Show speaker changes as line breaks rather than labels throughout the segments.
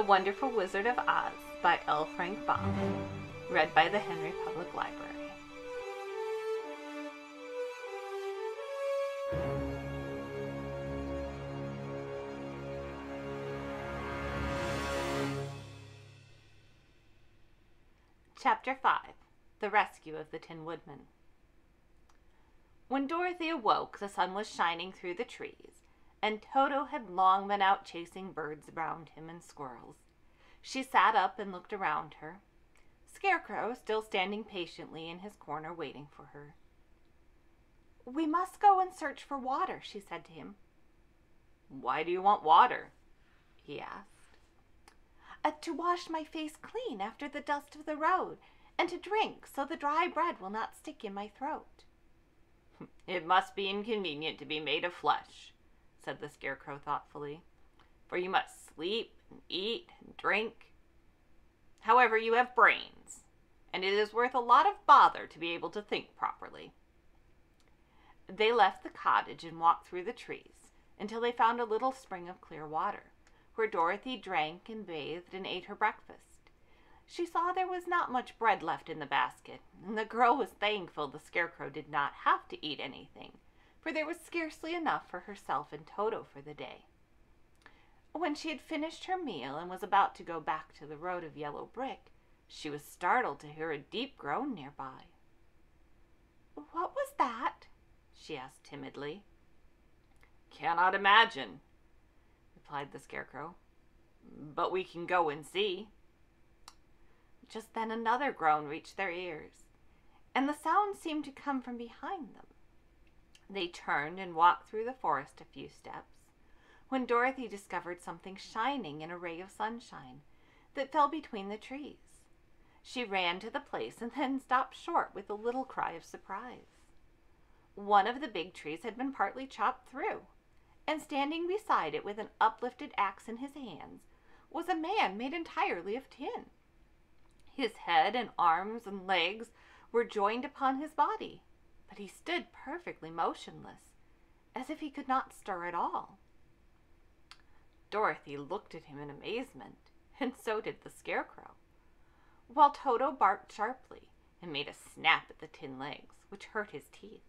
Wonderful Wizard of Oz by L. Frank Baum, read by the Henry Public Library. Chapter 5. The Rescue of the Tin Woodman. When Dorothy awoke, the sun was shining through the trees, and Toto had long been out chasing birds around him and squirrels. She sat up and looked around her. Scarecrow still standing patiently in his corner waiting for her. "We must go and search for water," she said to him. "Why do you want water?" he asked. To wash my face clean after the dust of the road, and to drink so the dry bread will not stick in my throat." "It must be inconvenient to be made of flesh," said the Scarecrow thoughtfully, "for you must sleep and eat and drink. However, you have brains, and it is worth a lot of bother to be able to think properly." They left the cottage and walked through the trees until they found a little spring of clear water, where Dorothy drank and bathed and ate her breakfast. She saw there was not much bread left in the basket, and the girl was thankful the Scarecrow did not have to eat anything, for there was scarcely enough for herself and Toto for the day. When she had finished her meal and was about to go back to the road of yellow brick, she was startled to hear a deep groan nearby. "What was that?" she asked timidly. "Cannot imagine," replied the Scarecrow, "but we can go and see." Just then another groan reached their ears, and the sound seemed to come from behind them. They turned and walked through the forest a few steps, when Dorothy discovered something shining in a ray of sunshine that fell between the trees. She ran to the place and then stopped short with a little cry of surprise. One of the big trees had been partly chopped through, and standing beside it with an uplifted axe in his hands was a man made entirely of tin. His head and arms and legs were joined upon his body, but he stood perfectly motionless, as if he could not stir at all. Dorothy looked at him in amazement, and so did the Scarecrow, while Toto barked sharply and made a snap at the tin legs, which hurt his teeth.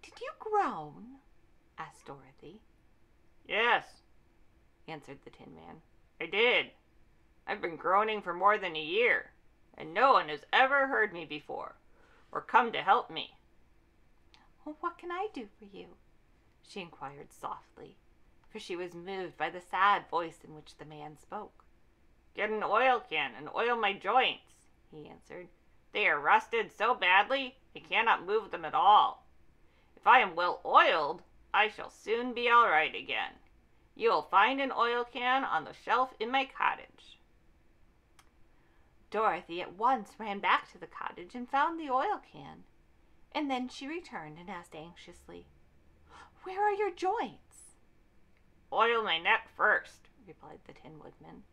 "Did you groan?" asked Dorothy. "Yes," answered the Tin Man, "I did. I've been groaning for more than a year, and no one has ever heard me before, or come to help me." "What can I do for you?" she inquired softly, for she was moved by the sad voice in which the man spoke. "Get an oil can and oil my joints," he answered. "They are rusted so badly I cannot move them at all. If I am well oiled, I shall soon be all right again. You will find an oil can on the shelf in my cottage." Dorothy at once ran back to the cottage and found the oil can, and then she returned and asked anxiously, "Where are your joints?" "Oil my neck first," replied the Tin Woodman.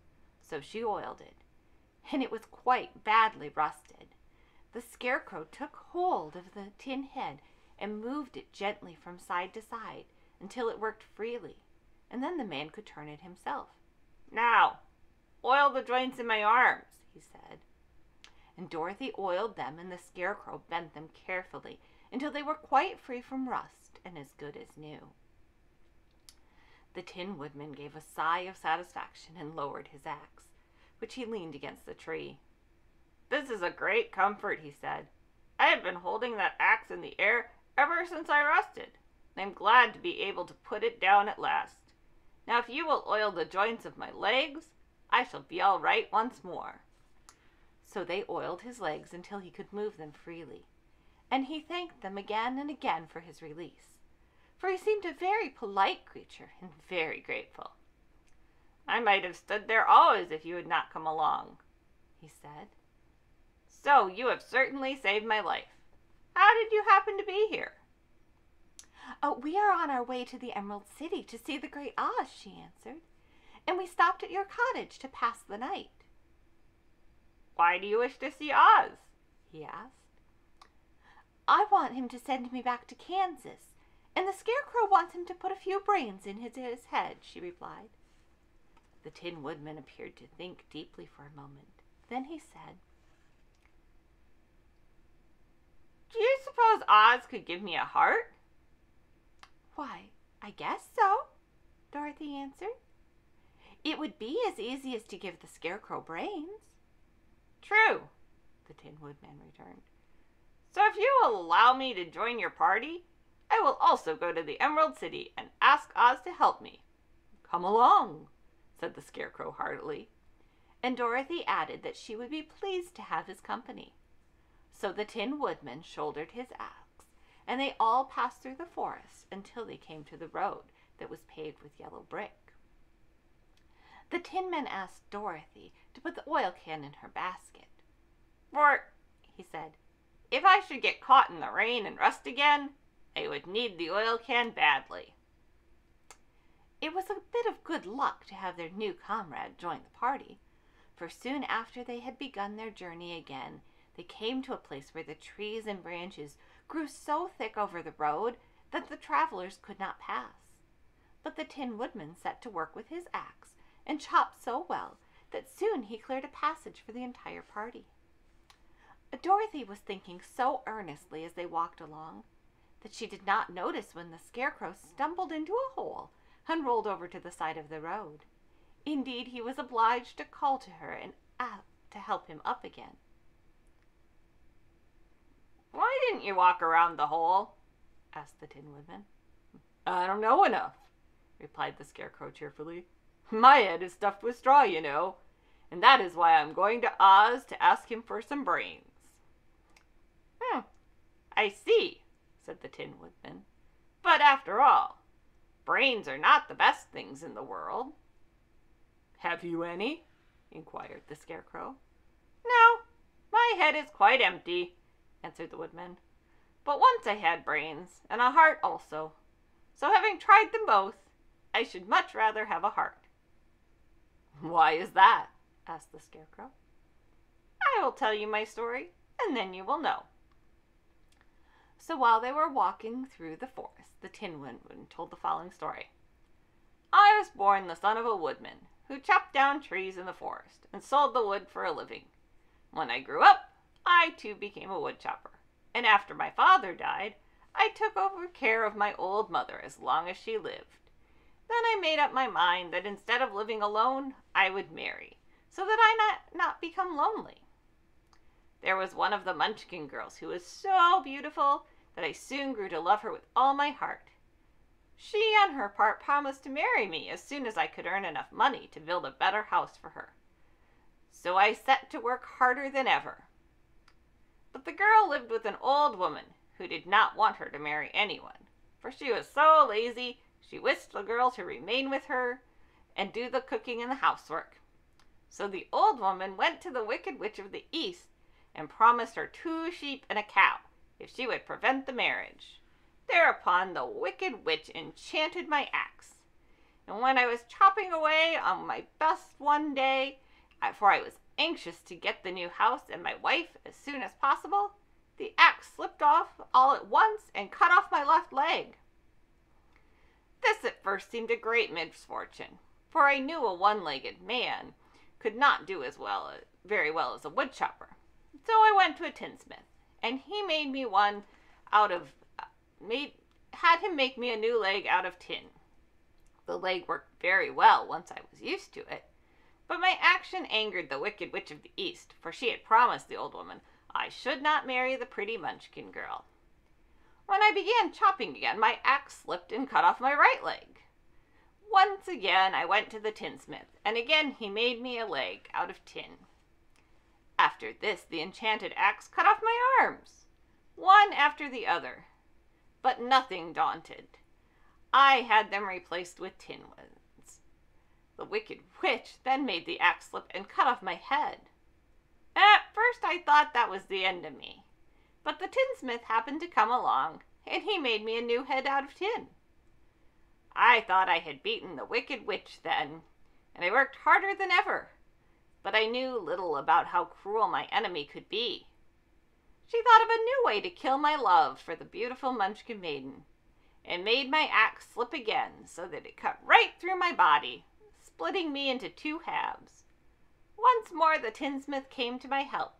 So she oiled it, and it was quite badly rusted. The Scarecrow took hold of the tin head and moved it gently from side to side until it worked freely, and then the man could turn it himself. "Now, oil the joints in my arms," he said. And Dorothy oiled them, and the Scarecrow bent them carefully until they were quite free from rust and as good as new. The Tin Woodman gave a sigh of satisfaction and lowered his axe, which he leaned against the tree. "This is a great comfort," he said. "I have been holding that axe in the air ever since I rusted, and I'm glad to be able to put it down at last. Now if you will oil the joints of my legs, I shall be all right once more." So they oiled his legs until he could move them freely, and he thanked them again and again for his release, for he seemed a very polite creature and very grateful. "I might have stood there always if you had not come along," he said. "So you have certainly saved my life. How did you happen to be here?" "Oh, we are on our way to the Emerald City to see the Great Oz," she answered, "and we stopped at your cottage to pass the night." "Why do you wish to see Oz?" he asked. "I want him to send me back to Kansas, and the Scarecrow wants him to put a few brains in his head," she replied. The Tin Woodman appeared to think deeply for a moment. Then he said, "Do you suppose Oz could give me a heart?" "Why, I guess so," Dorothy answered. "It would be as easy as to give the Scarecrow brains." "True," the Tin Woodman returned. "So if you will allow me to join your party, I will also go to the Emerald City and ask Oz to help me." "Come along," said the Scarecrow heartily, and Dorothy added that she would be pleased to have his company. So the Tin Woodman shouldered his axe, and they all passed through the forest until they came to the road that was paved with yellow brick. The Tin Man asked Dorothy to put the oil can in her basket. "For," he said, "if I should get caught in the rain and rust again, I would need the oil can badly." It was a bit of good luck to have their new comrade join the party, for soon after they had begun their journey again, they came to a place where the trees and branches grew so thick over the road that the travelers could not pass. But the Tin Woodman set to work with his axe and chopped so well that soon he cleared a passage for the entire party. Dorothy was thinking so earnestly as they walked along that she did not notice when the Scarecrow stumbled into a hole and rolled over to the side of the road. Indeed, he was obliged to call to her and ask to help him up again. "Why didn't you walk around the hole?" asked the Tin Woodman. "I don't know enough," replied the Scarecrow cheerfully. "My head is stuffed with straw, you know, and that is why I'm going to Oz to ask him for some brains." "I see," said the Tin Woodman. "But after all, brains are not the best things in the world." "Have you any?" inquired the Scarecrow. "No, my head is quite empty," answered the Woodman. "But once I had brains, and a heart also. So having tried them both, I should much rather have a heart." "Why is that?" asked the Scarecrow. "I will tell you my story, and then you will know." So while they were walking through the forest, the Tin Woodman told the following story. "I was born the son of a woodman, who chopped down trees in the forest and sold the wood for a living. When I grew up, I too became a woodchopper, and after my father died, I took over care of my old mother as long as she lived. Then I made up my mind that instead of living alone, I would marry, so that I might not become lonely. There was one of the Munchkin girls who was so beautiful that I soon grew to love her with all my heart. She, on her part, promised to marry me as soon as I could earn enough money to build a better house for her. So I set to work harder than ever. But the girl lived with an old woman who did not want her to marry anyone, for she was so lazy she wished the girl to remain with her and do the cooking and the housework. So the old woman went to the Wicked Witch of the East and promised her 2 sheep and a cow if she would prevent the marriage. Thereupon the Wicked Witch enchanted my axe, and when I was chopping away on my best one day, for I was anxious to get the new house and my wife as soon as possible, the axe slipped off all at once and cut off my left leg. This at first seemed a great misfortune, for I knew a one-legged man could not do very well as a woodchopper. So I went to a tinsmith, and he made me had him make me a new leg out of tin. The leg worked very well once I was used to it, but my action angered the Wicked Witch of the East, for she had promised the old woman I should not marry the pretty Munchkin girl. When I began chopping again, my axe slipped and cut off my right leg. Once again I went to the tinsmith, and again he made me a leg out of tin. After this, the enchanted axe cut off my arms, one after the other. But nothing daunted, I had them replaced with tin ones. The Wicked Witch then made the axe slip and cut off my head. At first I thought that was the end of me, but the tinsmith happened to come along, and he made me a new head out of tin. I thought I had beaten the Wicked Witch then, and I worked harder than ever, but I knew little about how cruel my enemy could be. She thought of a new way to kill my love for the beautiful Munchkin maiden, and made my axe slip again so that it cut right through my body, splitting me into 2 halves. Once more the tinsmith came to my help,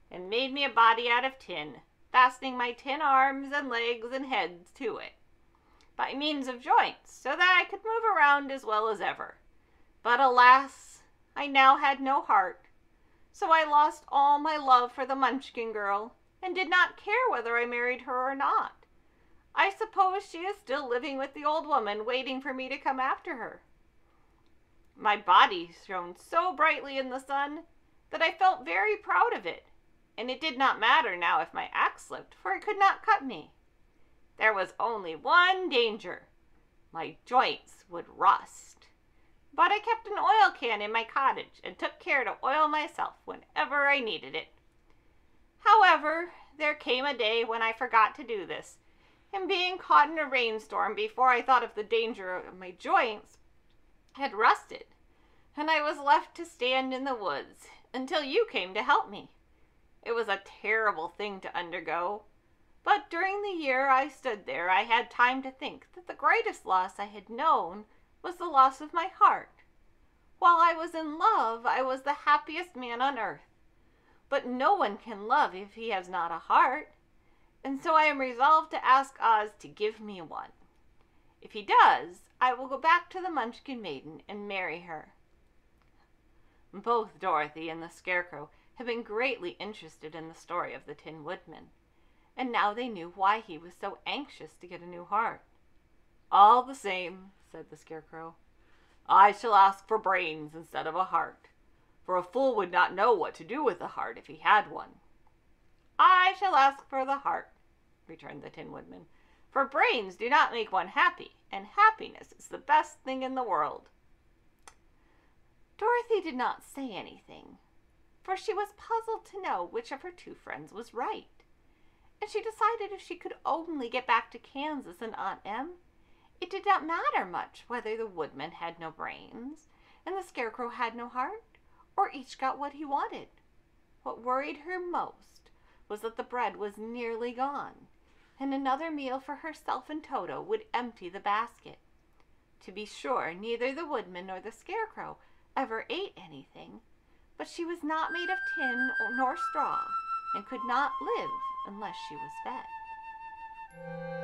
and made me a body out of tin, fastening my tin arms and legs and heads to it, by means of joints, so that I could move around as well as ever. But alas, I now had no heart, so I lost all my love for the Munchkin girl, and did not care whether I married her or not. I suppose she is still living with the old woman, waiting for me to come after her. My body shone so brightly in the sun that I felt very proud of it, and it did not matter now if my axe slipped, for it could not cut me. There was only one danger. My joints would rust. But I kept an oil can in my cottage and took care to oil myself whenever I needed it. However, there came a day when I forgot to do this, and being caught in a rainstorm before I thought of the danger of my joints, had rusted, and I was left to stand in the woods until you came to help me. It was a terrible thing to undergo, but during the year I stood there I had time to think that the greatest loss I had known was the loss of my heart. While I was in love, I was the happiest man on earth, but no one can love if he has not a heart, and so I am resolved to ask Oz to give me one. If he does, I will go back to the Munchkin maiden and marry her." Both Dorothy and the Scarecrow had been greatly interested in the story of the Tin Woodman, and now they knew why he was so anxious to get a new heart. "All the same," said the Scarecrow, "I shall ask for brains instead of a heart, for a fool would not know what to do with a heart if he had one." "I shall ask for the heart," returned the Tin Woodman, "for brains do not make one happy, and happiness is the best thing in the world." Dorothy did not say anything, for she was puzzled to know which of her 2 friends was right, and she decided if she could only get back to Kansas and Aunt Em, it did not matter much whether the Woodman had no brains and the Scarecrow had no heart, or each got what he wanted. What worried her most was that the bread was nearly gone, and another meal for herself and Toto would empty the basket. To be sure, neither the Woodman nor the Scarecrow ever ate anything, but she was not made of tin nor straw, and could not live unless she was fed.